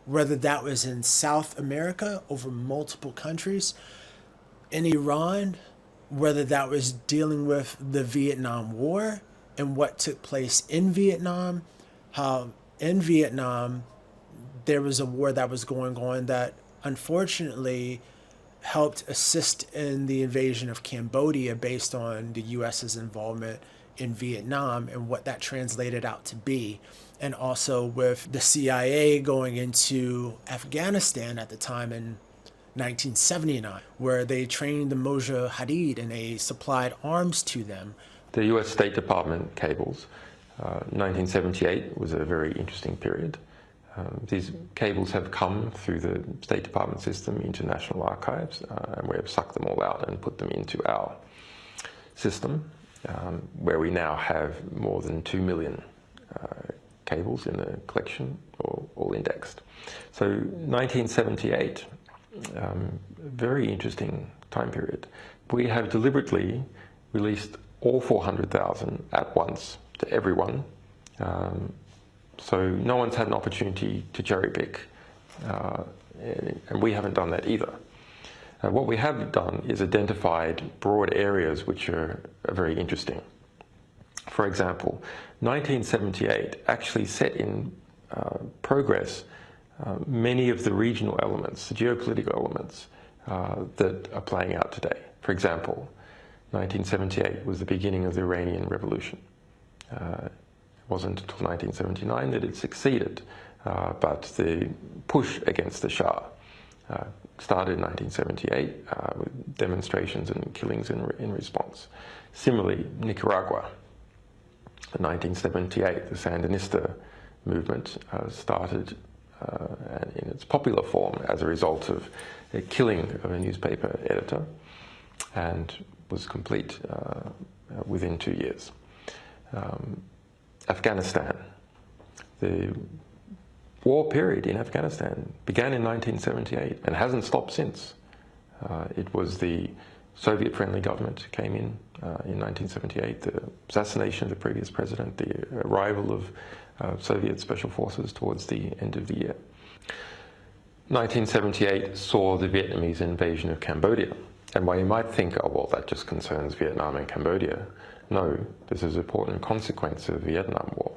whether that was in South America over multiple countries, in Iran, whether that was dealing with the Vietnam War and what took place in Vietnam, how in Vietnam there was a war that was going on that unfortunately helped assist in the invasion of Cambodia based on the US's involvement in Vietnam and what that translated out to be. And also with the CIA going into Afghanistan at the time in 1979, where they trained the Mujahideen and they supplied arms to them. The US State Department cables, 1978 was a very interesting period. These cables have come through the State Department system into National Archives, and we have sucked them all out and put them into our system, where we now have more than 2 million cables in the collection, all indexed. So 1978, very interesting time period. We have deliberately released all 400,000 at once to everyone. So no one's had an opportunity to cherry pick, and we haven't done that either. What we have done is identified broad areas which are very interesting. For example, 1978 actually set in progress many of the regional elements, the geopolitical elements that are playing out today. For example, 1978 was the beginning of the Iranian Revolution. It wasn't until 1979 that it succeeded, but the push against the Shah started in 1978 with demonstrations and killings in response. Similarly, Nicaragua, in 1978, the Sandinista movement started in its popular form as a result of a killing of a newspaper editor, and was complete within 2 years. Afghanistan. The war period in Afghanistan began in 1978 and hasn't stopped since. It was the Soviet-friendly government came in 1978, the assassination of the previous president, the arrival of Soviet special forces towards the end of the year. 1978 saw the Vietnamese invasion of Cambodia. And while you might think, oh, well, that just concerns Vietnam and Cambodia, no, this is an important consequence of the Vietnam War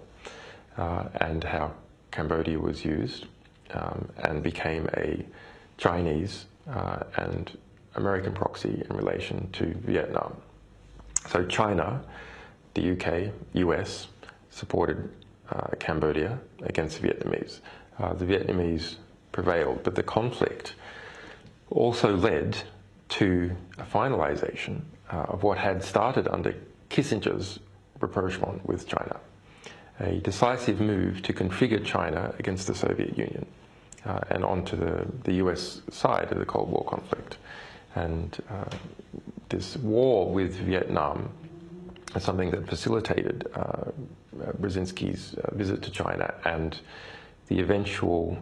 and how Cambodia was used and became a Chinese and American proxy in relation to Vietnam. So China, the UK, US supported Cambodia against the Vietnamese. The Vietnamese prevailed, but the conflict also led to a finalization of what had started under Kissinger's rapprochement with China, a decisive move to configure China against the Soviet Union and onto the US side of the Cold War conflict. And this war with Vietnam is something that facilitated Brzezinski's visit to China and the eventual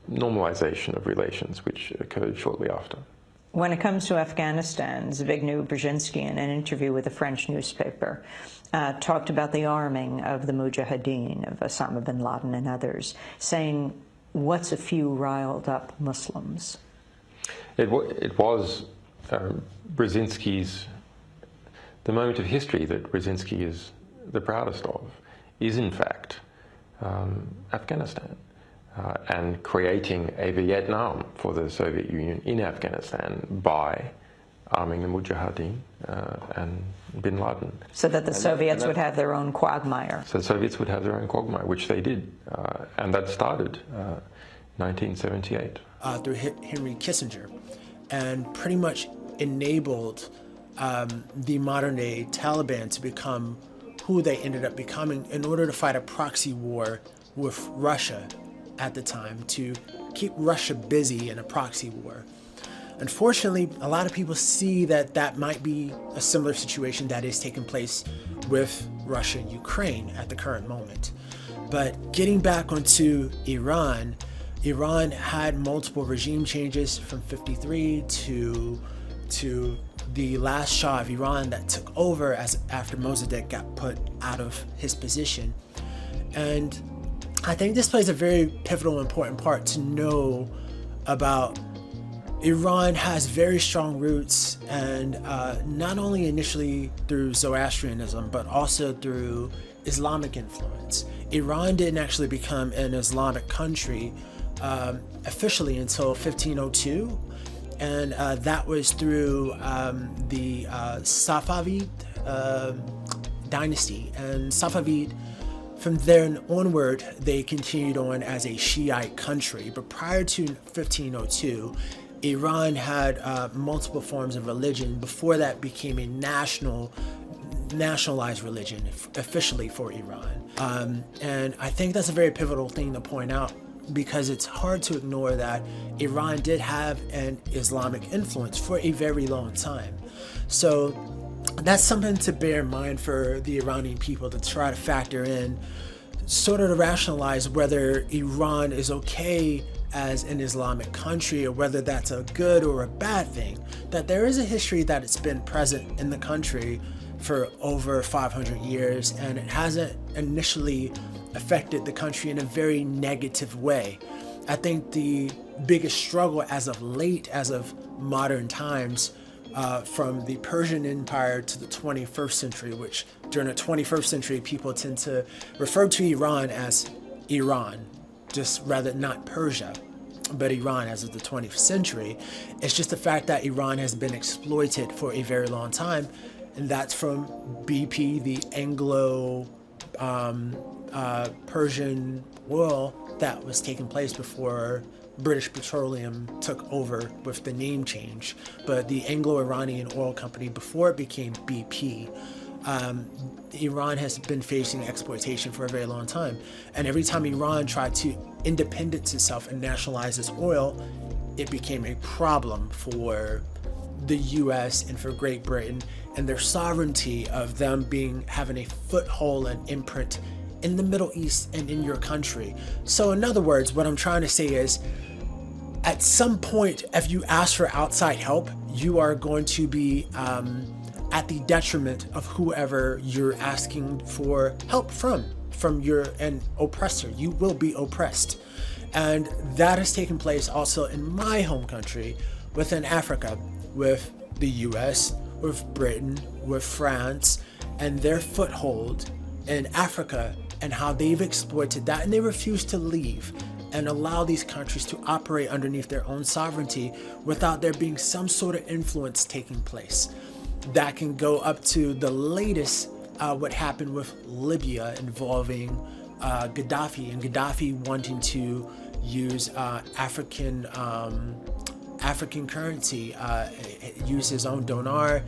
normalization of relations which occurred shortly after. When it comes to Afghanistan, Zbigniew Brzezinski, in an interview with a French newspaper, talked about the arming of the Mujahideen, of Osama bin Laden and others, saying, what's a few riled up Muslims? It was Brzezinski's, the moment of history that Brzezinski is the proudest of, is in fact Afghanistan. And creating a Vietnam for the Soviet Union in Afghanistan by arming the Mujahideen and bin Laden. So that the Soviets would have their own quagmire. So the Soviets would have their own quagmire, which they did. And that started 1978. Through Henry Kissinger, and pretty much enabled the modern-day Taliban to become who they ended up becoming in order to fight a proxy war with Russia at the time, to keep Russia busy in a proxy war. Unfortunately, a lot of people see that that might be a similar situation that is taking place with Russia and Ukraine at the current moment. But getting back onto Iran, Iran had multiple regime changes from 53 to the last Shah of Iran that took over after Mossadegh got put out of his position. And I think this plays a very pivotal, important part to know about. Iran has very strong roots, and not only initially through Zoroastrianism, but also through Islamic influence. Iran didn't actually become an Islamic country officially until 1502, and that was through the Safavid dynasty. And Safavid, from then onward, they continued on as a Shiite country. But prior to 1502, Iran had multiple forms of religion before that became a nationalized religion officially for Iran. And I think that's a very pivotal thing to point out, because it's hard to ignore that Iran did have an Islamic influence for a very long time. So that's something to bear in mind for the Iranian people, to try to factor in, sort of to rationalize whether Iran is okay as an Islamic country, or whether that's a good or a bad thing. That there is a history that it's been present in the country for over 500 years, and it hasn't initially affected the country in a very negative way. I think the biggest struggle as of late, as of modern times, from the Persian Empire to the 21st century, which during the 21st century people tend to refer to Iran as Iran, just rather not Persia, but Iran as of the 20th century. It's just the fact that Iran has been exploited for a very long time, and that's from BP, the Anglo-Persian War that was taking place before British Petroleum took over with the name change. But the Anglo-Iranian oil company, before it became BP, Iran has been facing exploitation for a very long time. And every time Iran tried to independence itself and nationalize its oil, it became a problem for the US and for Great Britain and their sovereignty of them having a foothold and imprint in the Middle East and in your country. So in other words, what I'm trying to say is, at some point, if you ask for outside help, you are going to be at the detriment of whoever you're asking for help from an oppressor. You will be oppressed. And that has taken place also in my home country, within Africa, with the US, with Britain, with France, and their foothold in Africa, and how they've exploited that, and they refuse to leave and allow these countries to operate underneath their own sovereignty without there being some sort of influence taking place. That can go up to the latest, what happened with Libya involving Gaddafi, and Gaddafi wanting to use African currency, use his own dinar,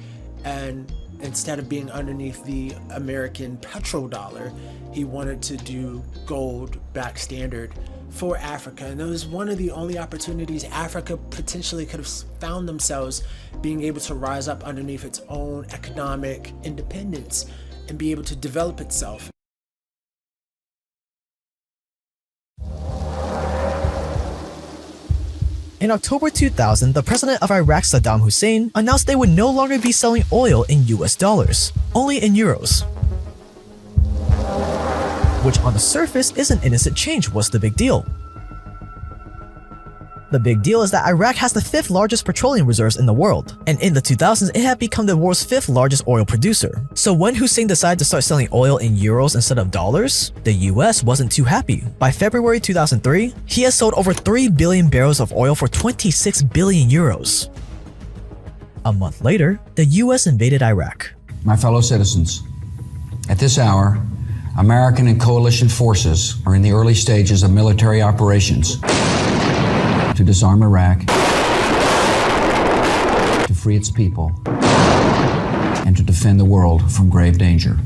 and instead of being underneath the American petrodollar, he wanted to do gold-backed standard for Africa. And it was one of the only opportunities Africa potentially could have found themselves being able to rise up underneath its own economic independence and be able to develop itself. In October 2000, the president of Iraq, Saddam Hussein, announced they would no longer be selling oil in US dollars, only in euros. Which on the surface is an innocent change. What's the big deal? The big deal is that Iraq has the 5th largest petroleum reserves in the world, and in the 2000s it had become the world's 5th largest oil producer. So when Hussein decided to start selling oil in euros instead of dollars, the US wasn't too happy. By February 2003, he has sold over 3 billion barrels of oil for 26 billion euros. A month later, the US invaded Iraq. My fellow citizens, at this hour, American and coalition forces are in the early stages of military operations to disarm Iraq, to free its people, and to defend the world from grave danger.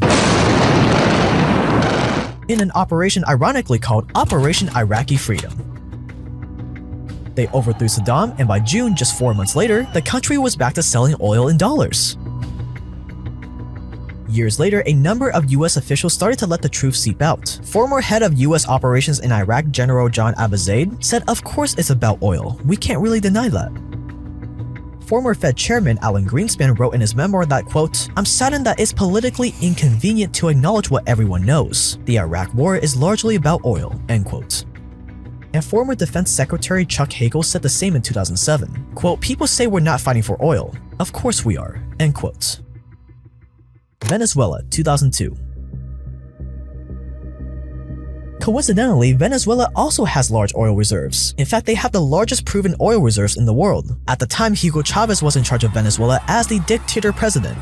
In an operation ironically called Operation Iraqi Freedom. They overthrew Saddam, and by June, just 4 months later, the country was back to selling oil in dollars. Years later, a number of US officials started to let the truth seep out. Former head of US operations in Iraq, General John Abizaid, said, "Of course it's about oil. We can't really deny that." Former Fed Chairman Alan Greenspan wrote in his memoir that, quote, "I'm saddened that it's politically inconvenient to acknowledge what everyone knows. The Iraq War is largely about oil," end quote. And former Defense Secretary Chuck Hagel said the same in 2007. Quote, "People say we're not fighting for oil. Of course we are," end quote. Venezuela, 2002. Coincidentally, Venezuela also has large oil reserves. In fact, they have the largest proven oil reserves in the world. At the time, Hugo Chavez was in charge of Venezuela as the dictator president.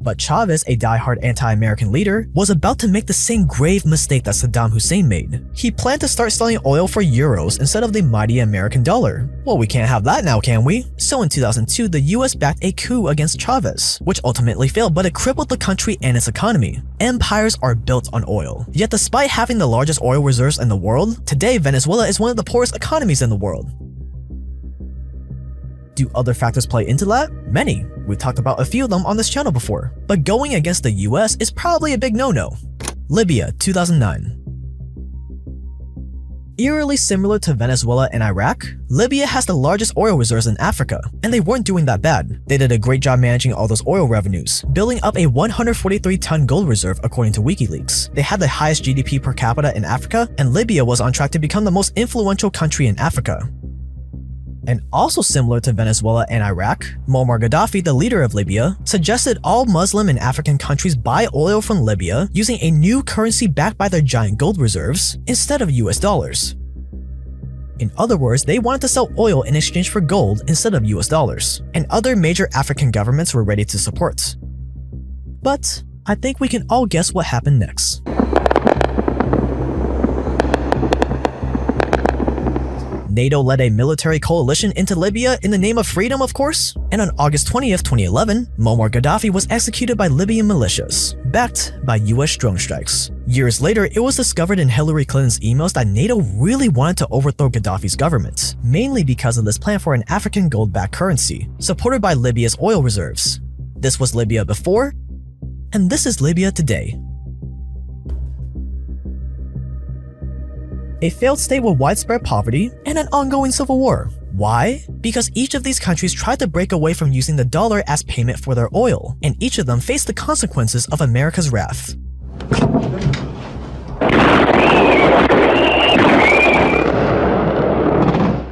But Chavez, a die-hard anti-American leader, was about to make the same grave mistake that Saddam Hussein made. He planned to start selling oil for euros instead of the mighty American dollar. Well, we can't have that now, can we? So in 2002, the US backed a coup against Chavez, which ultimately failed, but it crippled the country and its economy. Empires are built on oil. Yet despite having the largest oil reserves in the world, today Venezuela is one of the poorest economies in the world. Do other factors play into that? Many. We've talked about a few of them on this channel before. But going against the US is probably a big no-no. Libya, 2009. Eerily similar to Venezuela and Iraq, Libya has the largest oil reserves in Africa, and they weren't doing that bad. They did a great job managing all those oil revenues, building up a 143-ton gold reserve according to WikiLeaks. They had the highest GDP per capita in Africa, and Libya was on track to become the most influential country in Africa. And also similar to Venezuela and Iraq, Muammar Gaddafi, the leader of Libya, suggested all Muslim and African countries buy oil from Libya using a new currency backed by their giant gold reserves instead of US dollars. In other words, they wanted to sell oil in exchange for gold instead of US dollars, and other major African governments were ready to support. But I think we can all guess what happened next. NATO led a military coalition into Libya in the name of freedom, of course, and on August 20th, 2011, Muammar Gaddafi was executed by Libyan militias, backed by US drone strikes. Years later, it was discovered in Hillary Clinton's emails that NATO really wanted to overthrow Gaddafi's government, mainly because of this plan for an African gold-backed currency, supported by Libya's oil reserves. This was Libya before, and this is Libya today. A failed state with widespread poverty and an ongoing civil war. Why? Because each of these countries tried to break away from using the dollar as payment for their oil, and each of them faced the consequences of America's wrath.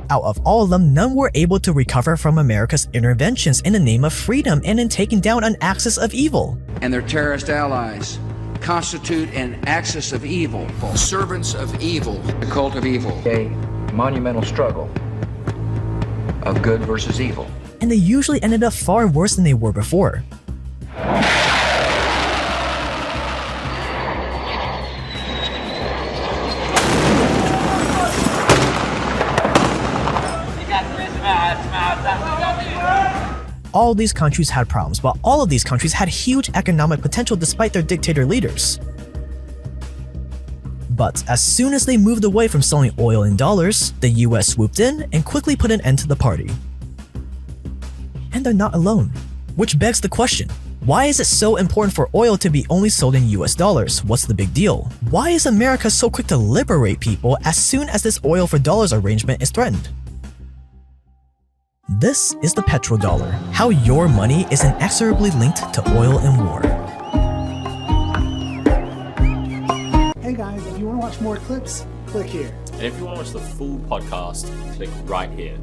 Out of all of them, none were able to recover from America's interventions in the name of freedom and in taking down an axis of evil. And their terrorist allies constitute an axis of evil, servants of evil, the cult of evil, a monumental struggle of good versus evil. And they usually ended up far worse than they were before. All these countries had problems, but all of these countries had huge economic potential despite their dictator leaders. But as soon as they moved away from selling oil in dollars, the US swooped in and quickly put an end to the party. And they're not alone. Which begs the question, why is it so important for oil to be only sold in US dollars? What's the big deal? Why is America so quick to liberate people as soon as this oil for dollars arrangement is threatened? This is the petrodollar, how your money is inexorably linked to oil and war. Hey guys, if you want to watch more clips, click here. And if you want to watch the full podcast, click right here.